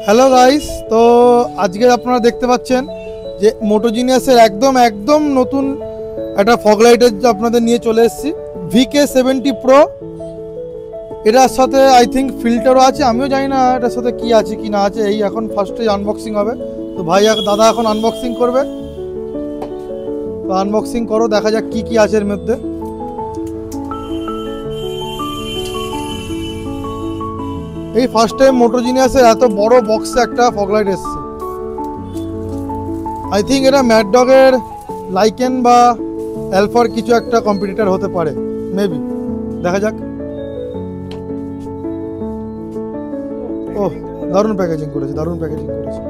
Hello guys, তো আজকে আপনারা দেখতে পাচ্ছেন যে মোটোজিনিয়াসের একদম একদম নতুন একটা ফগ লাইটের আপনাদের নিয়ে চলে এসেছি VK70 Pro। এটার সাথে আই থিঙ্ক ফিল্টারও আছে, আমিও জানি না এটার সাথে কি আছে কি না আছে। এই এখন ফার্স্টে আনবক্সিং হবে, তো ভাই দাদা এখন আনবক্সিং করবে। তো আনবক্সিং করো, দেখা যাক কি কি আছে এর মধ্যে। এই ফার্স্ট টাইম মোটোজিনিয়াসের এত বড় বক্সে একটা ফগ লাইট এসছে। আই থিঙ্ক এটা ম্যাড ডগের লাইকেন বা অ্যালফার কিছু একটা কম্পিটিটর হতে পারে, মেবি। দেখা যাক। ওহ, দারুণ প্যাকেজিং করেছে, দারুণ প্যাকেজিং করেছে।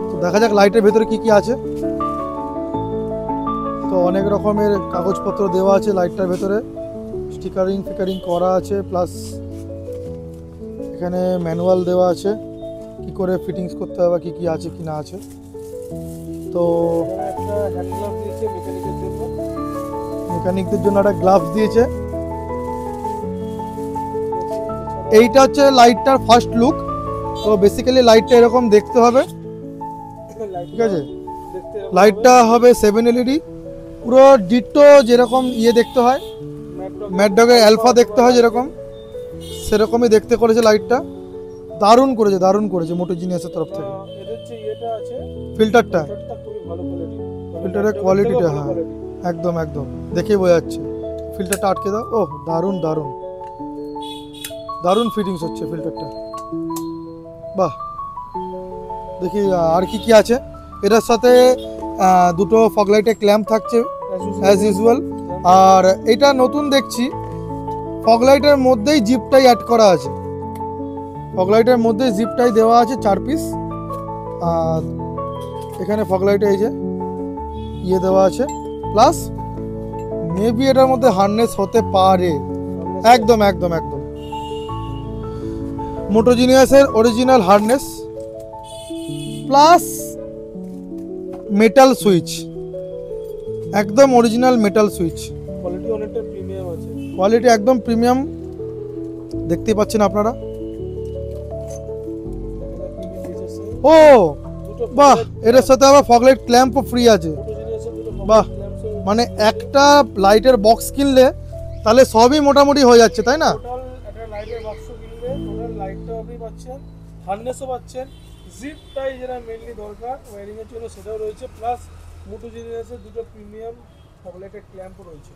তো দেখা যাক লাইটের ভেতরে কি কি আছে। তো অনেক রকমের কাগজপত্র দেওয়া আছে লাইটটার ভেতরে, স্টিকারিং ফিকারিং করা আছে, প্লাস এখানে ম্যানুয়াল দেওয়া আছে কি করে ফিটিংস করতে হবে, কি কি আছে কি না আছে। তো মেকানিকদের জন্য একটা গ্লাভস দিয়েছে। এইটা হচ্ছে লাইটটার ফার্স্ট লুক। তো বেসিক্যালি লাইটটা এরকম দেখতে হবে, ঠিক আছে। লাইটটা হবে 7 LED, পুরো ডিটো যেরকম দেখতে হয়, ম্যাড ডগের অ্যালফা দেখতে হয় যেরকম, সেরকমই দেখতে করেছে লাইটটা। দারুণ করেছে, দারুণ করেছে মোটোজিনিয়াসের তরফ থেকে। ফিল্টারটা, ফিল্টারের কোয়ালিটিটা, হ্যাঁ একদম একদম দেখেই বোঝা যাচ্ছে। ফিল্টারটা আটকে দাও। ওহ, দারুণ দারুণ দারুণ ফিটিংস হচ্ছে ফিল্টারটা, বাহ। দেখি আর কি কি আছে। এটার সাথে দুটো ফগ লাইটের ক্ল্যাম্প থাকছে অ্যাজ ইউজুয়াল। আর এটা নতুন দেখছি, ফগ লাইটের মধ্যেই জিপটাই অ্যাড করা আছে। ফগ লাইটের মধ্যে জিপটাই দেওয়া আছে 4 পিস। আর এখানে ফগ লাইটে এই যে দেওয়া আছে, প্লাস মেবি এটার মধ্যে হার্নেস হতে পারে। একদম একদম একদম মোটোজিনিয়াসের original harness, plus metal switch, একদম অরিজিনাল মেটাল সুইচ। কোয়ালিটি অনেকটা প্রিমিয়াম আছে, কোয়ালিটি একদম প্রিমিয়াম, দেখতে পাচ্ছেন আপনারা। ও বাহ, এর সাথে আবার ফগ লাইট ক্ল্যাম্পও ফ্রি আছে, বাহ। মানে একটা লাইটের বক্স কিনলে তাহলে সবই মোটামুটি হয়ে যাচ্ছে, তাই না? টোটাল একটা লাইটের বাক্স কিনলে টোটাল লাইটটাও আপনি পাচ্ছেন, হার্নেসও পাচ্ছেন, জিপটাই যেটা মেইনলি দরকার ওয়্যারিং এর জন্য সেটাও রয়েছে, প্লাস মোটোজিনিয়াসের দুটো প্রিমিয়াম ফগ লাইটের ক্ল্যাম্পও রয়েছে।